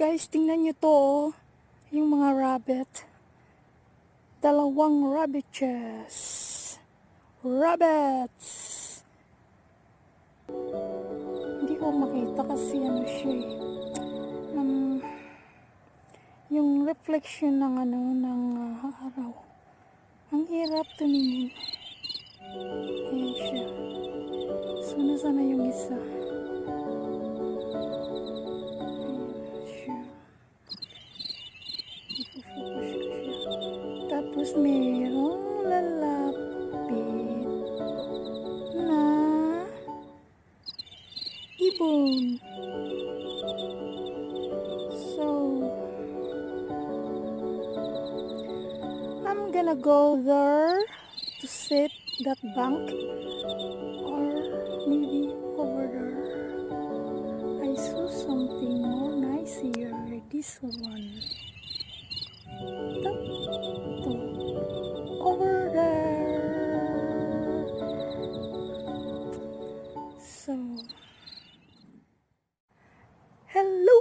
Guys, tingnan nyo to, oh. Yung mga rabbit. Dalawang rabbits. Rabbits! Hindi ko makita kasi ano siya eh. Yung reflection ng araw. Ang hirap tumingin. Ayan siya. So, nasaan na yung isa? Tapos mayroong lalapit na ibon. So, I'm gonna go there to sit that bank or maybe over there. I saw something more nice here. This one. Over there. So, hello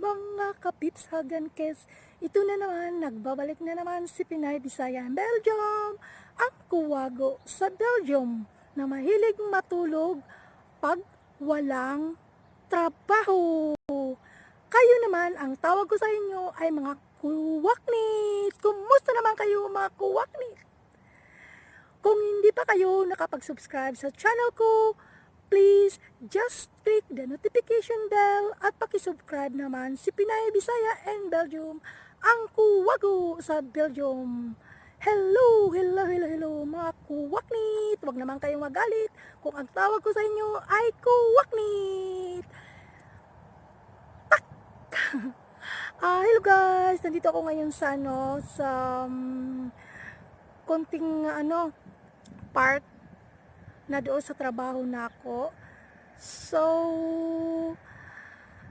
mga kapips, Hagan Kes. Ito na naman, nagbabalik na naman si Pinay Bisaya Belgium, ang kuwago sa Belgium na mahilig matulog pag walang trabaho. Kayo naman, ang tawag ko sa inyo ay mga kuwaknit. Kumusta naman kayo mga kuwaknit? Kung hindi pa kayo nakapag-subscribe sa channel ko, please just click the notification bell at pakisubscribe naman si Pinay Bisaya and Belgium, ang kuwago sa Belgium. Hello mga kuwaknit. Huwag naman kayong magalit kung ang tawag ko sa inyo ay kuwaknit. Hello guys, nandito ako ngayon sa konting part na doon sa trabaho na ako. So,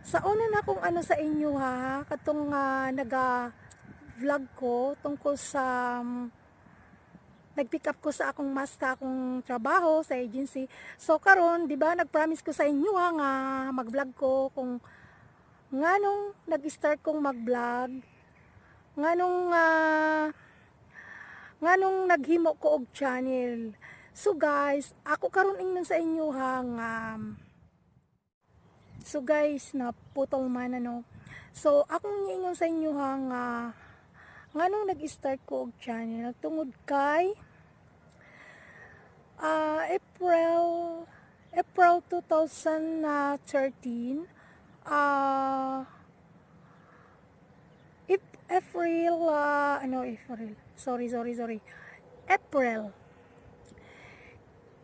sa una na kung sa inyo ha, katong nag-vlog ko tungkol sa nag-pick up ko sa akong akong trabaho sa agency. So, karon, di ba, nag-promise ko sa inyo ha, nga mag-vlog ko kung nga nung nag-start kong mag-vlog, nga nung naghimo ko og channel. So guys, ako karon ingnon sa inyo ha nga. So guys, naputol man So akong ingon sa inyo ha nga nung nag-start ko og channel tungod kay April 2013.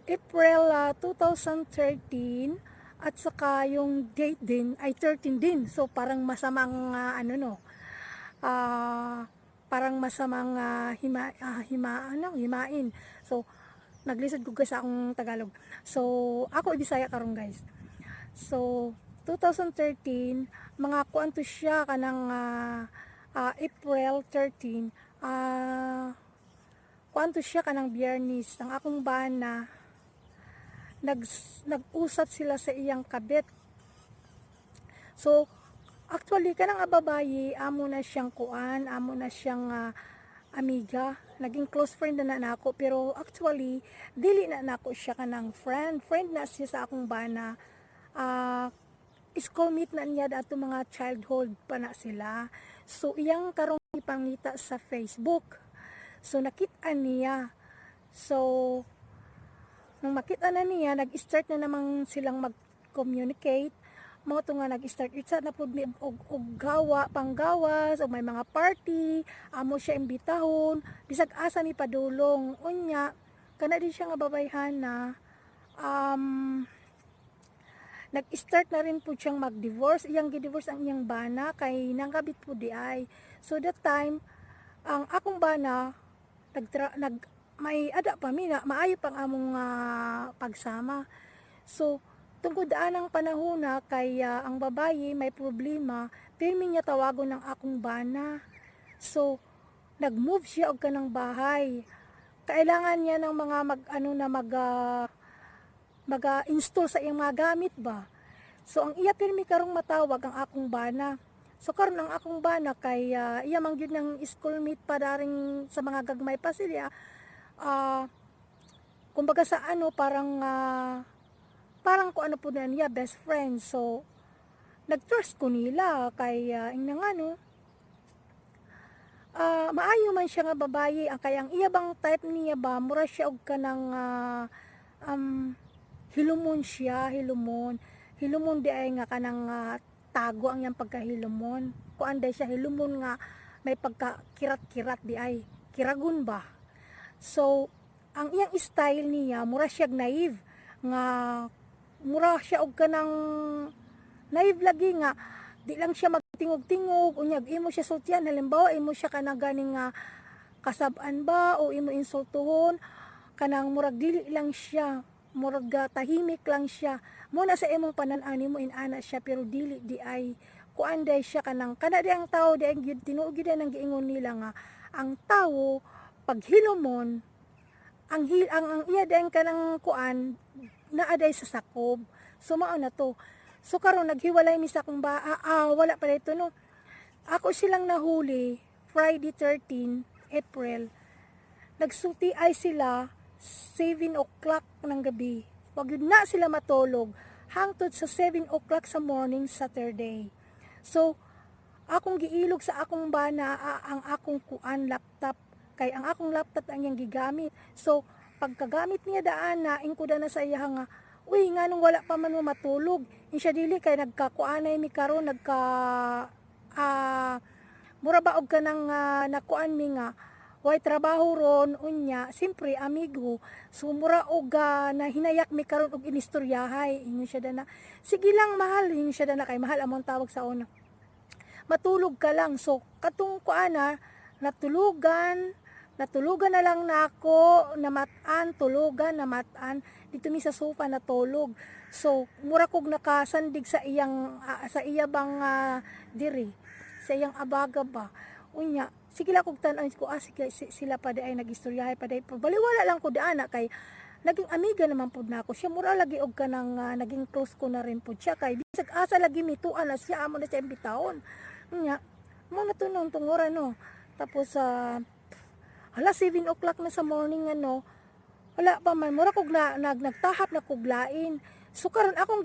April 2013 at saka yung date din ay 13 din. So parang masamang parang masamang himain. So naglisod ko guys sa akong Tagalog. So ako Bisaya karon guys. So 2013 mga kuanto siya kanang April 13 kuanto siya kanang Biyernes ang akong bana nag-usap sila sa iyang kabit. So actually kanang babayi amo na siyang amiga, naging close friend na nako, pero actually dili na nako siya kanang friend na siya sa akong bana. Schoolmate na niya dato mga childhood pa na sila. So iyang karong ipangita sa Facebook. So nakita niya. So nung makita na niya, nag-start na namang silang mag-communicate. Mga to nga nag-start isa na pud og panggawas o may mga party, amo siya imbitahon, bisag asa ni padulong. Unya kana din siya nga babayhan na nag-start na rin po siyang mag-divorce. Iyang gi-divorce ang iyang bana kay nangkabit po di ay. So that time, ang akong bana may ada pa mina, maayo pang among pagsama. So tungkod ang panahon na kay ang babayi may problema, pirmi niya tawagon ng akong bana. So nag-move siya og kanang bahay. Kailangan niya ng mga mag-install sa iyang mga gamit ba. So ang iya pirmi karong matawag ang akong bana. So karon ang akong bana kay iya man gyud ng schoolmate pa daring sa mga gagmay pa sila. Kumbaga sa ano parang ko ano po na niya best friend. So nag-trust ko nila kay ing nga no. Maayo man siya nga babayi ang kayang iya bang type niya ba mura siya og kanang hilumon siya, hilumon di ay nga kanang tago ang yang pagkahilumon. Kuan day siya hilumon nga may pagkakirat-kirat di ay kiragun ba. So ang iyang style niya mura siya naive nga mura siya og kanang naive lagi nga di lang siya magtingog-tingog unyag imo siya sultian halimbawa imo siya kanang ganing kasab-an ba o imo insultuhon kanang murag dili lang siya murag tahimik lang siya muna sa imong panan-ani mo inana siya pero dili di ay kuanday siya kanang kana di ang tao di ang tinuod gyud nang giingon nila nga ang tao pag hilomon ang iya din kanang kuan naaday sa sakob so mao na to. So karon naghiwalay mi sa akong wala pa dito no. Ako silang nahuli Friday 13 April. Nagsulti ay sila 7 o'clock ng gabi. Wag yun na sila matulog hangtod sa 7 o'clock sa morning Saturday. So akong giilog sa akong bana ang akong kuan laptop kay ang akong laptop ang yang gigamit. So pagkagamit niya daan na ingkuda na sa iya nga uy, nga nung wala pa man mo matulog. Yung siya dili kay nagkakuanay mi karon mura ba og kanang nakuan mi nga way trabaho ron unya simpre amigo so mura og na hinayak mi karon og inistoryahay ingon siya dana sige lang mahal ingon siya dana kay mahal among tawag sa una matulog ka lang so katong kuana natulugan na lang nako namatan tulugan namatan dito mi sa sofa natulog so mura kog nakasandig sa iyang sa iya bang diri sa iyang abaga ba unya sige la kog tan-an ko sige sila pa ay nagistoryahay pa baliwala lang ko daana kay naging amiga naman pud nako siya mura lagi og kanang naging close ko na rin pud siya kay bisag asa lagi mituan na siya amo na siya imbitahon unya mo na tunong tungora no tapos hala 7 o'clock na sa morning wala pa man mura kog nagtahap na kuglain so karon akong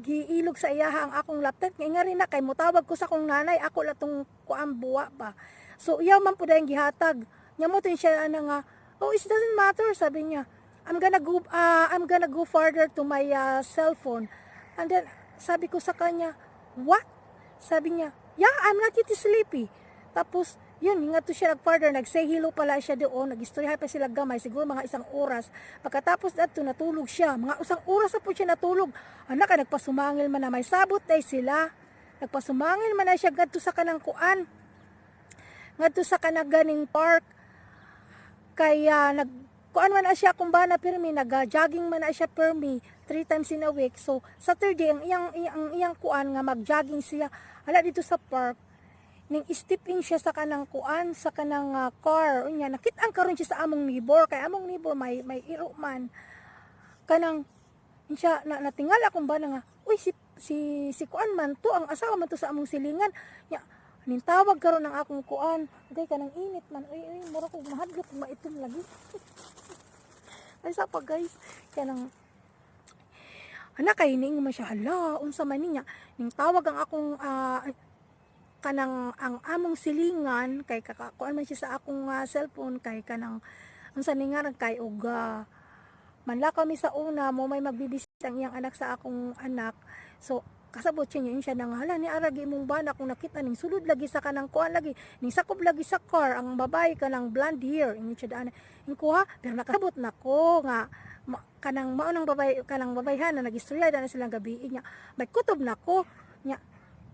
giilog sa iyaha ang akong laptop nga rin na kay mutawag ko sa akong nanay ako la tong kuan buwa pa so iyaw man pud ang gihatag nya mo tin siya nga oh it doesn't matter sabi niya I'm gonna go further to my cellphone and then sabi ko sa kanya what sabi niya yeah I'm not yet sleepy tapos yun, nga to siya nag-further, nag-say hello pala siya doon, nag-istoryahan pa sila gamay, siguro mga 1 oras. Pagkatapos dato natulog siya, mga 1 oras na po siya natulog. Anak ka, nagpasumangil man na, may sabot tay sila. Nagpasumangil man na siya, gadto sa kanang kuan. Gadto sa kanang ganing park. Kaya, kuan man na siya kung ba na pirmi, nag-jogging man na siya pirmi, 3 times in a week. So, Saturday, ang iyang kuan nga, mag-jogging siya. Hala dito sa park. Ning step in siya sa kanang kuan sa kanang car unya nakit-an karon siya sa among neighbor kay among neighbor may iro man kanang siya natingal akong ba nga uy si kuan man to ang asawa man to sa among silingan nya ning tawag karon ng akong kuan day kanang init man uy mura kog mahadlok maitom lagi ay sa pa guys kanang anak kay ning man siya hala unsa man niya ning tawag ang akong kanang ang among silingan kay kuan man siya sa akong cellphone kay kanang unsa ni nga kay og manla kami sa una mo may magbibisit ang iyang anak sa akong anak so kasabot siya nang hala ni aragi imong bana kung nakita ning sulod lagi sa kanang kuan lagi ning sakop lagi sa car ang babae kanang blonde hair ingon siya daan kuha pero nakasabot nako nga kanang mao nang babae kanang babayhan na nagistorya na silang gabi niya may kutob nako nya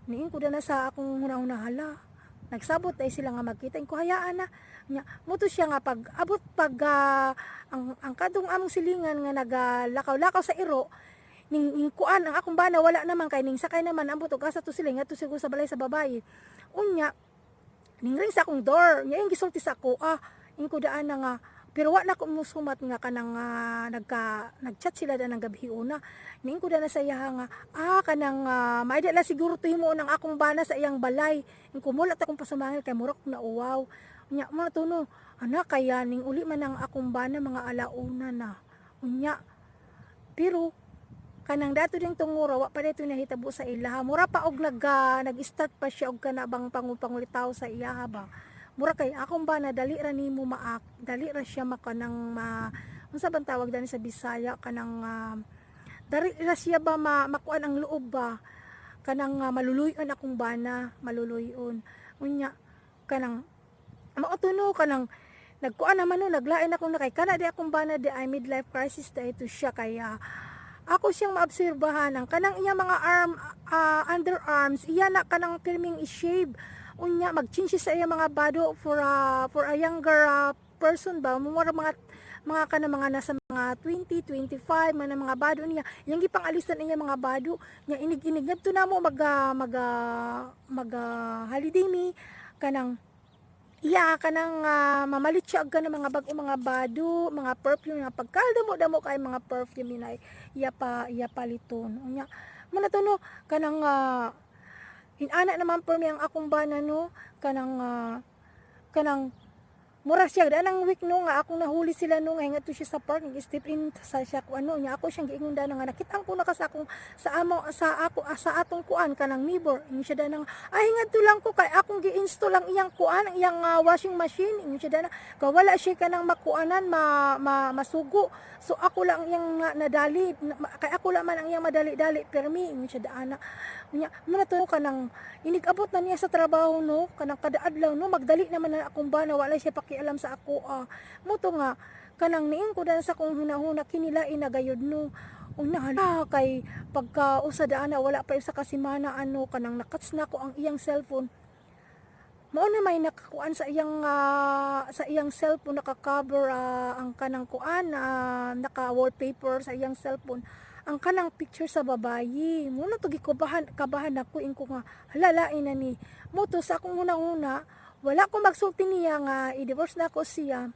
niin ko na sa akong hunahuna hala nagsabot ay sila nga magkita ko hayaan na nya muto siya nga pag abot ang kadong among silingan nga nagalakaw-lakaw sa iro ning kuan ang akong bana wala naman kay ning sakay naman ambot og asa to siling ato siguro sa balay sa babae unya ning ring sa akong door nya yung gisulti sa ako ingko daan na nga Pero wa na ko musumat nga kanang nagchat sila da ng gabi una. Ning ko da na sa iya nga kanang maida la siguro tuhimo ng akong bana sa iyang balay. Ning kumulat akong pasumangil kay murag na uwaw. Unya mo na tuno, ana kaya ning uli man ang akong bana mga alauna na. Unya pero kanang dato ding tungura wa pa dito nahitabo sa ilaha. Mura pa og nag-start pa siya og kana bang pangulitaw sa iya ba. Mura kay akong ba na dali ra nimo dali ra siya makanang unsa bang tawag dani sa Bisaya kanang dali ra siya ba makuan ang loob ba kanang maluluyon akong bana maluluyon. Unya kanang mao tuno kanang nagkuan naman no naglain ako na kay kana di akong bana di ay midlife crisis da ito siya kaya ako siyang maobserbahan ang kanang iya mga underarms iya na kanang pirming i-shave unya mag-change sa iya mga bado for a younger person ba mura mga kana mga nasa mga 20, 25 mga bado niya yang gipangalisan niya mga bado nya inig-inig ngadto na mo mag holiday me kanang iya kanang mamalit siya og kanang mga bag-o mga bado mga perfume nga pagkaldamo kay mga perfume inay iya paliton unya man to no kanang inana naman per mi ang akong bana no kanang mura siya danang week no nga akong nahuli sila no nga hingat to siya sa park step in sa siya ko ano nya ako siyang giingon dana nga nakita ko na ka sa akong sa atong kuan kanang neighbor ingon siya dana ay hingat to lang ko kay akong gi-install lang iyang kuan ang iyang washing machine ingon siya dana wala siya kanang makuanan masugo so ako lang iyang nadali kay ako lang man ang iyang madali-dali permi ingon siya dana nya muna to kanang inigabot na niya sa trabaho no kanang kada adlaw no magdali naman na akong bana wala siya pakialam sa ako mo to nga kanang niing ko dan sa kong hunahuna kinilain na gayud no una kay pagka usada ana wala pa sa kasimana ano kanang nakats na ko ang iyang cellphone mao na may nakakuan sa iyang cellphone naka-cover ang kanang kuan naka-wallpaper sa iyang cellphone ang kanang picture sa babayi mo na to gikabahan ako inko nga halalain na ni mo to sa akong una wala ko magsulti niya nga i-divorce na ako siya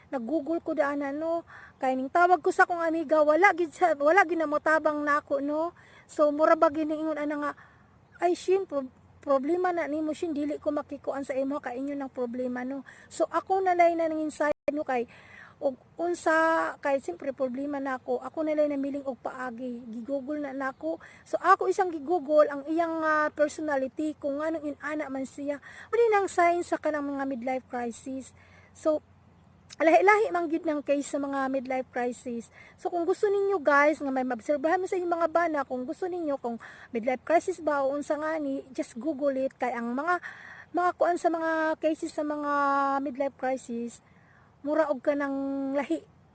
nag-google ko daan no kay ning tawag ko sa akong amiga wala gid na mo tabang nako no so mura ba giniingon ana nga ay shin problema na nimo shin dili ko makikuan sa imo kay inyo ng problema no so ako nalay na nang insight no kay og unsa kay simpre problema nako ako nalay namiling og paagi gigoogle na nako so ako isang gigoogle ang iyang personality kung anong inana man siya mali nang sign sa kanang mga midlife crisis so lahi-lahi man gyud ng case sa mga midlife crisis so kung gusto ninyo guys nga may maobserbahan mo sa inyong mga bana kung gusto ninyo kung midlife crisis ba o unsa ngani just google it kay ang mga kuan sa mga cases sa mga midlife crisis mura og kanang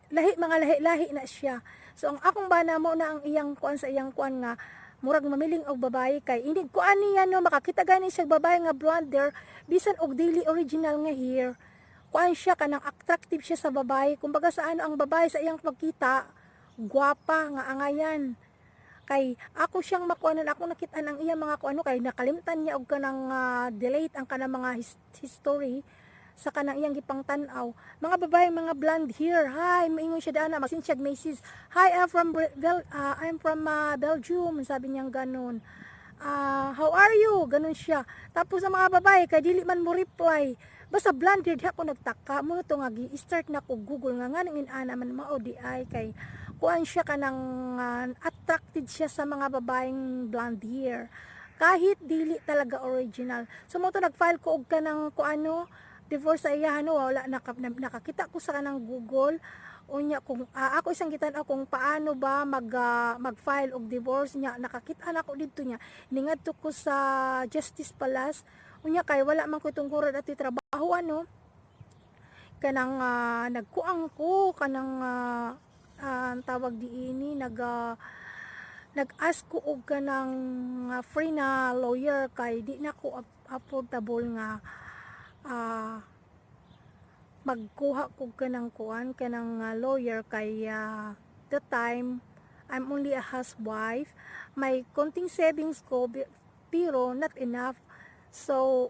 lahi na siya so ang akong bana mo na ang iyang kuan sa iyang kuan nga murag mamiling og babae kay inig kuan niya no makakita gani siya babae nga blonde hair bisan og dili original nga hair kuan siya kanang attractive siya sa babae kumbaga sa ano ang babae sa iyang pagkita gwapa nga angayan kay ako siyang makuanan ako nakita ang iyang mga kuano kay nakalimtan niya og kanang delete ang kanang mga history sa kanang iyang gipang tan-aw mga babae mga blonde hair hi moingon siya dana magsinsyag message hi I'm from Belgium sabi niya ganon how are you ganon siya tapos sa mga babae kay dili man mo reply basta blonde hair ako nagtaka mo to nga gi-start na ko Google nga nganong inana man mao di ay kay kuan siya kanang attracted siya sa mga babaeng blonde hair kahit dili talaga original so mo to nag-file ko og kanang kuano divorce sa iya no wala nakakita ko sa kanang Google unya kung ako isang gitan-aw kung paano ba mag-file og divorce niya nakakita na ko didto niya ningadto ko sa Justice Palace unya kay wala man ko tungkuran at trabaho ano kanang nagkuang ko kanang tawag diini nag-ask ko og kanang free na lawyer kay di na ko affordable nga magkuha ko kanang kuan kanang lawyer kay the time I'm only a housewife may konting savings ko pero not enough so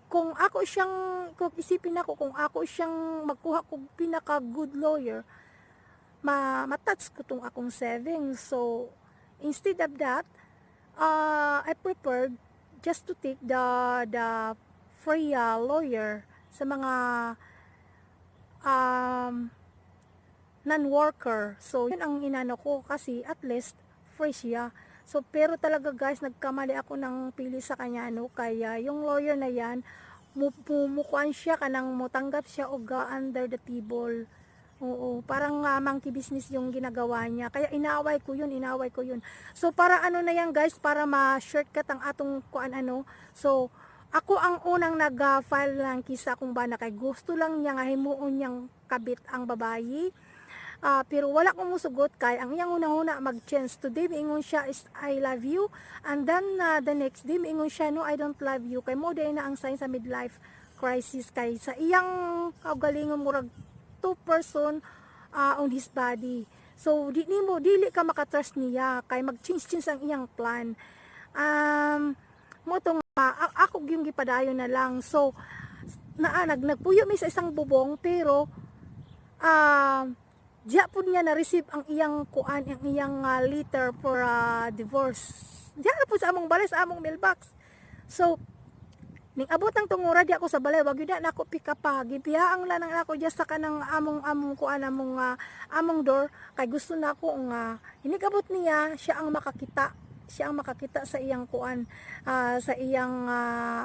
kung ako siyang, kung isipin ako, kung ako siyang magkuha kong pinaka good lawyer, matouch ko tong akong savings. So, instead of that, I prepared just to take the free lawyer sa mga non-worker. So, yun ang inano ko kasi at least free siya. So, pero talaga guys, nagkamali ako ng pili sa kanya, no? Kaya, yung lawyer na yan, mumukuan siya, kanang mutanggap siya og under the table. Oo, parang monkey business yung ginagawa niya. Kaya inaway ko yun. So, para ano na yan guys, para ma-shortcut ang atong kuan ano. So, ako ang unang nag-file ng kisa kung ba na kay gusto lang niya nga himuon niyang kabit ang babayi. Pero wala kong musugot kay ang iyang una-una mag-change. Today miingon siya is I love you, and then the next day miingon siya no I don't love you. Kay mo day na ang sign sa midlife crisis kay sa iyang kaugalingon murag two person on his body. So dili ka makatrust niya kay mag-change ang iyang plan. Mo tong ako yung gipadayon na lang. So nagpuyo mi sa isang bubong pero diya po niya na-receive ang iyang kuan, ang iyang letter for divorce. Diya na po sa among balay, sa among mailbox. So, ning abot ang tungura di ako sa balay, wag yun na ako pick up pa. Gipihaang lang ako diya sa kanang among kuan, among door. Kay gusto na ako nga, inigabot niya, siya ang makakita sa iyang kuan, sa iyang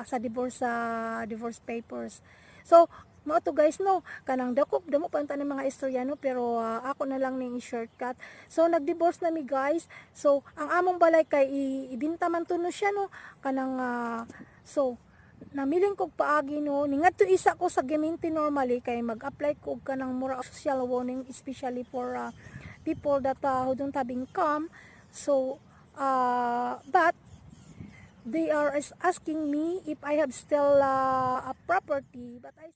sa divorce papers. So, mo to guys no, kanang damo pa ng mga istorya no, pero ako na lang ning shortcut. So nag-divorce na mi guys. So ang among balay kay ibinta man to no siya no, kanang so namiling kog paagi no, ningadto isa ko sa Geminti normally kay mag-apply ko kanang mura social warning especially for people that who don't have income. So but they are asking me if I have still a property, but I